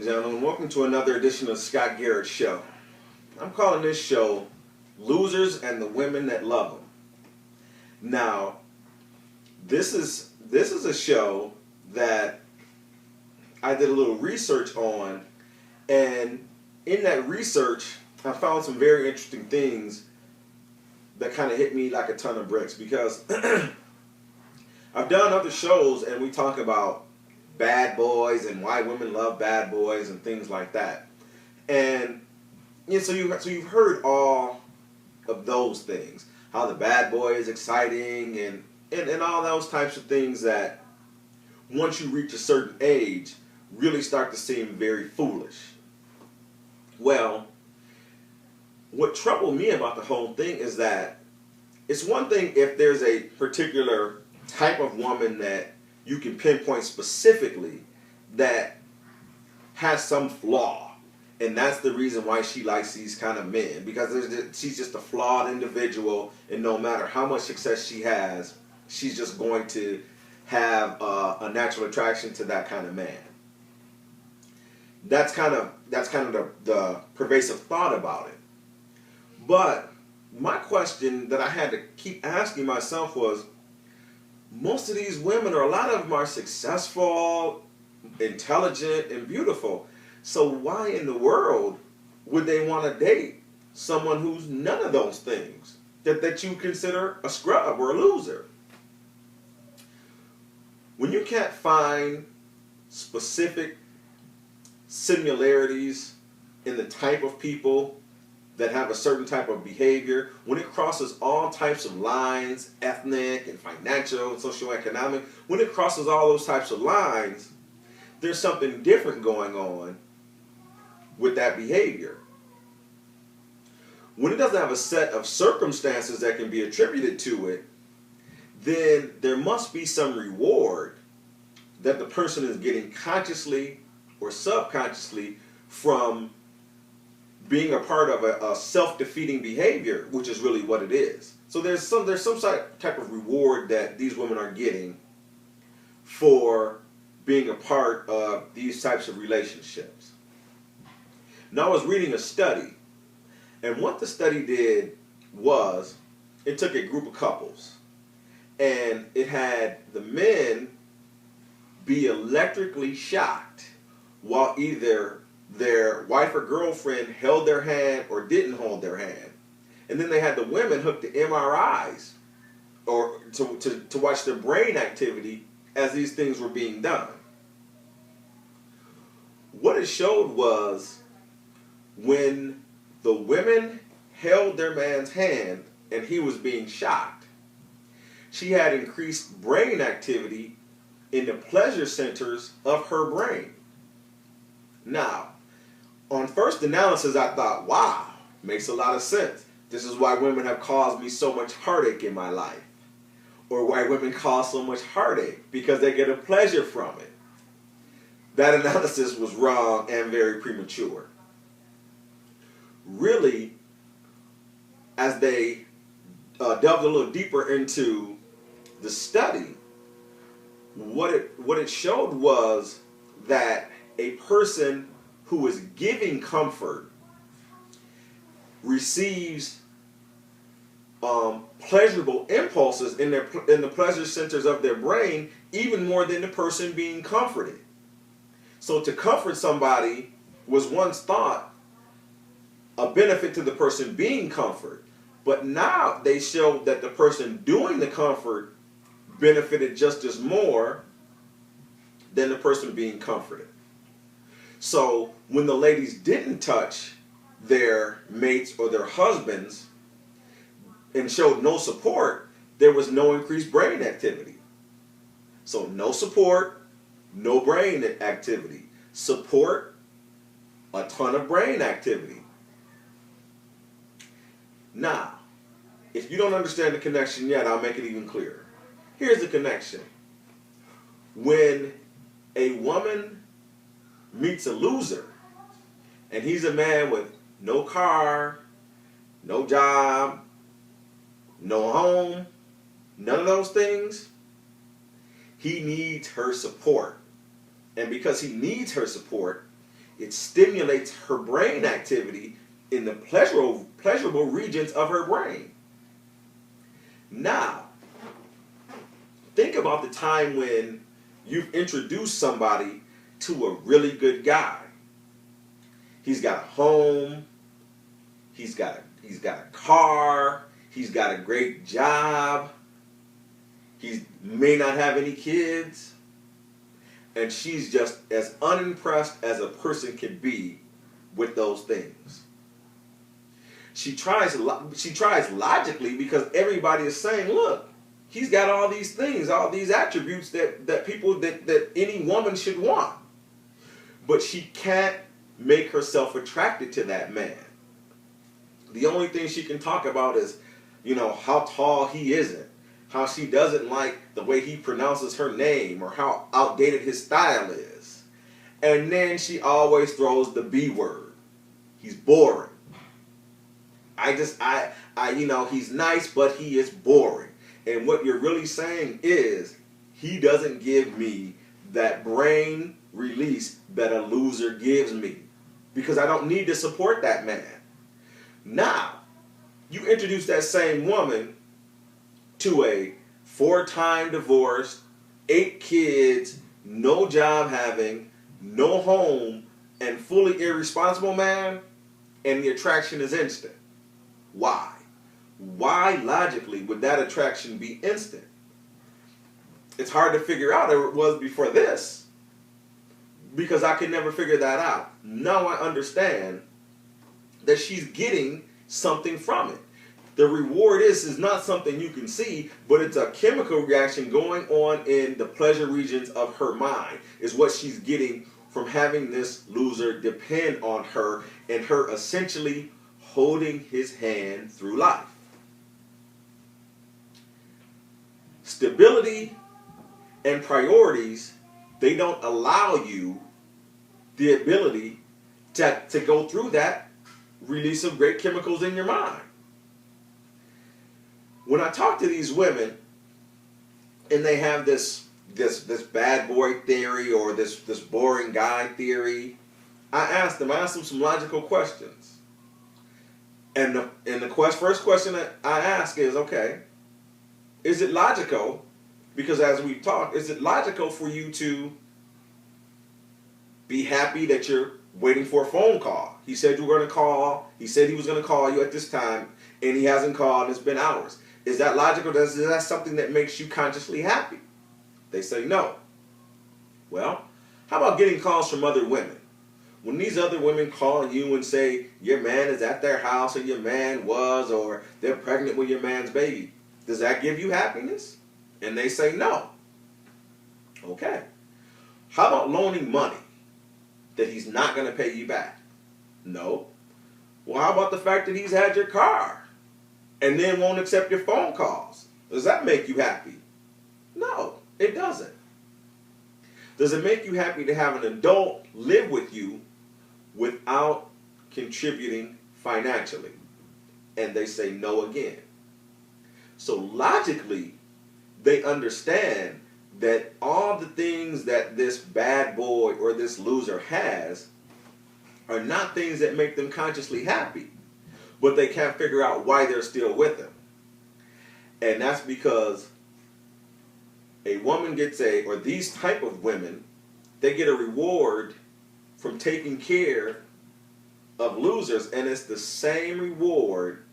and gentlemen. Welcome to another edition of Scott Garrett Show. I'm calling this show Losers and the Women That Love Them. Now, this is a show that I did a little research on, and in that research, I found some very interesting things that kind of hit me like a ton of bricks, because I've done other shows and we talk about bad boys and why women love bad boys and things like that. And so you've heard all of those things, how the bad boy is exciting and all those types of things that once you reach a certain age really start to seem very foolish. Well, what troubled me about the whole thing is that it's one thing if there's a particular type of woman that you can pinpoint specifically that has some flaw, and that's the reason why she likes these kind of men, because she's just a flawed individual, and no matter how much success she has, she's just going to have a natural attraction to that kind of man. That's kind of the pervasive thought about it. But my question that I had to keep asking myself was, most of these women, or a lot of them, are successful, intelligent, and beautiful. So why in the world would they want to date someone who's none of those things, that you consider a scrub or a loser? When you can't find specific similarities in the type of people that have a certain type of behavior, when it crosses all types of lines, ethnic and financial and socioeconomic, when it crosses all those types of lines, there's something different going on with that behavior. When it doesn't have a set of circumstances that can be attributed to it, then there must be some reward that the person is getting consciously or subconsciously from being a part of a self-defeating behavior, which is really what it is. So there's some type of reward that these women are getting for being a part of these types of relationships. Now, I was reading a study, and what the study did was it took a group of couples, and it had the men be electrically shocked while either their wife or girlfriend held their hand or didn't hold their hand. And then they had the women hooked to MRIs or to watch their brain activity as these things were being done. What it showed was when the women held their man's hand and he was being shocked, she had increased brain activity in the pleasure centers of her brain. Now, on first analysis, I thought, wow, makes a lot of sense. This is why women have caused me so much heartache in my life. Or why women cause so much heartache, because they get a pleasure from it. That analysis was wrong and very premature. Really, as they delved a little deeper into the study, what it showed was that a person who is giving comfort receives pleasurable impulses in the pleasure centers of their brain even more than the person being comforted. So to comfort somebody was once thought a benefit to the person being comforted, but now they show that the person doing the comfort benefited just as more than the person being comforted. So when the ladies didn't touch their mates or their husbands and showed no support, there was no increased brain activity. So no support, no brain activity. Support, a ton of brain activity. Now, if you don't understand the connection yet, I'll make it even clearer. Here's the connection. When a woman meets a loser, and he's a man with no car, no job, no home, none of those things, he needs her support. And because he needs her support, It stimulates her brain activity in the pleasurable regions of her brain. Now, think about the time when you've introduced somebody to a really good guy. He's got a home, he's got a car, he's got a great job, he may not have any kids, and she's just as unimpressed as a person can be with those things. She tries logically because everybody is saying, look, he's got all these things, all these attributes that any woman should want. But she can't make herself attracted to that man. The only thing she can talk about is, how tall he isn't, how she doesn't like the way he pronounces her name, or how outdated his style is. And then she always throws the B word. He's boring. He's nice, but he is boring. And what you're really saying is, he doesn't give me that brain release that a loser gives me, because I don't need to support that man. Now, you introduce that same woman to a 4-time divorced, 8 kids, no job having, no home, and fully irresponsible man, and the attraction is instant. Why? Why logically would that attraction be instant? It's hard to figure out, or it was before this, because I could never figure that out. Now I understand that she's getting something from it. The reward is not something you can see, but it's a chemical reaction going on in the pleasure regions of her mind, is what she's getting from having this loser depend on her, and her essentially holding his hand through life. Stability and priorities, they don't allow you the ability to go through that release of great chemicals in your mind. When I talk to these women and they have this bad boy theory, or this boring guy theory, I ask them some logical questions. And the first question that I ask is, okay, is it logical? Because as we talk, is it logical for you to be happy that you're waiting for a phone call? He said you were going to call. He said he was going to call you at this time, and he hasn't called, and it's been hours. Is that logical? Is that something that makes you consciously happy? They say no. Well, how about getting calls from other women? When these other women call you and say your man is at their house, or your man was, or they're pregnant with your man's baby, does that give you happiness? And they say no. Okay. How about loaning money that he's not going to pay you back? No. Well, how about the fact that he's had your car and then won't accept your phone calls? Does that make you happy? No, it doesn't. Does it make you happy to have an adult live with you without contributing financially? And they say no again. So logically, they understand that all the things that this bad boy or this loser has are not things that make them consciously happy, but they can't figure out why they're still with him. And that's because a woman or these type of women, they get a reward from taking care of losers, and it's the same reward,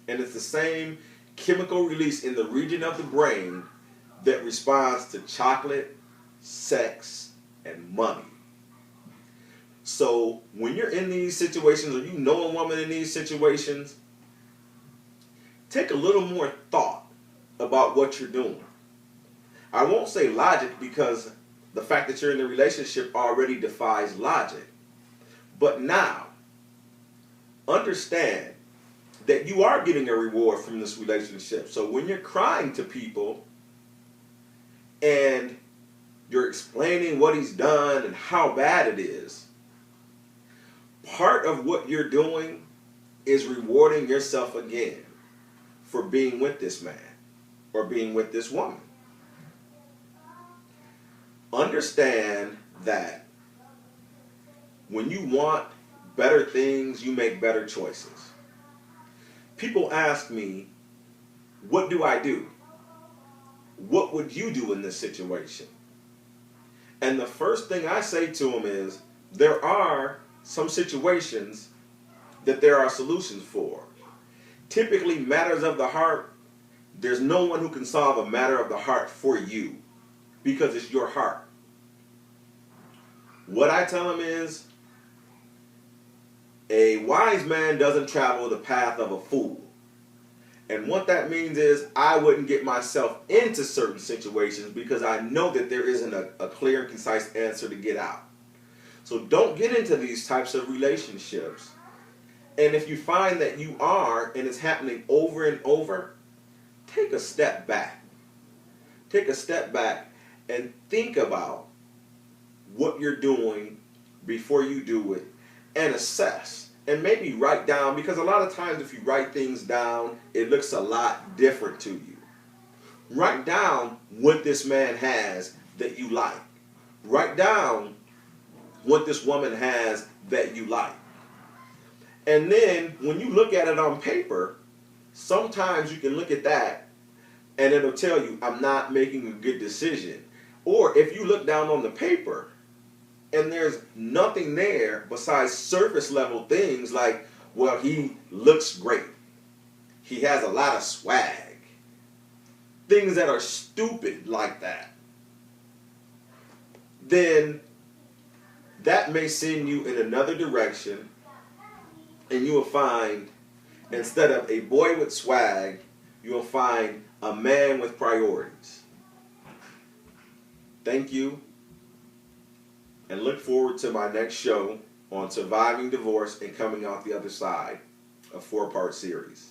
and it's the same chemical release in the region of the brain that responds to chocolate, sex, and money. So when you're in these situations, or you know a woman in these situations, take a little more thought about what you're doing. I won't say logic, because the fact that you're in a relationship already defies logic. But now, understand that you are getting a reward from this relationship. So when you're crying to people and you're explaining what he's done and how bad it is, part of what you're doing is rewarding yourself again for being with this man or being with this woman. Understand that when you want better things, you make better choices. People ask me, what do I do? What would you do in this situation? And the first thing I say to them is, there are some situations that there are solutions for. Typically, matters of the heart, there's no one who can solve a matter of the heart for you because it's your heart. What I tell them is, a wise man doesn't travel the path of a fool. And what that means is I wouldn't get myself into certain situations because I know that there isn't a clear and concise answer to get out. So don't get into these types of relationships. And if you find that you are and it's happening over and over, take a step back. Take a step back and think about what you're doing before you do it and assess. And maybe write down, because a lot of times if you write things down, it looks a lot different to you. Write down what this man has that you like. Write down what this woman has that you like. And then when you look at it on paper, sometimes you can look at that and it'll tell you, I'm not making a good decision. Or if you look down on the paper and there's nothing there besides surface level things like, well, he looks great. He has a lot of swag. Things that are stupid like that. Then that may send you in another direction and you will find, instead of a boy with swag, you will find a man with priorities. Thank you. And look forward to my next show on surviving divorce and coming out the other side, a 4-part series.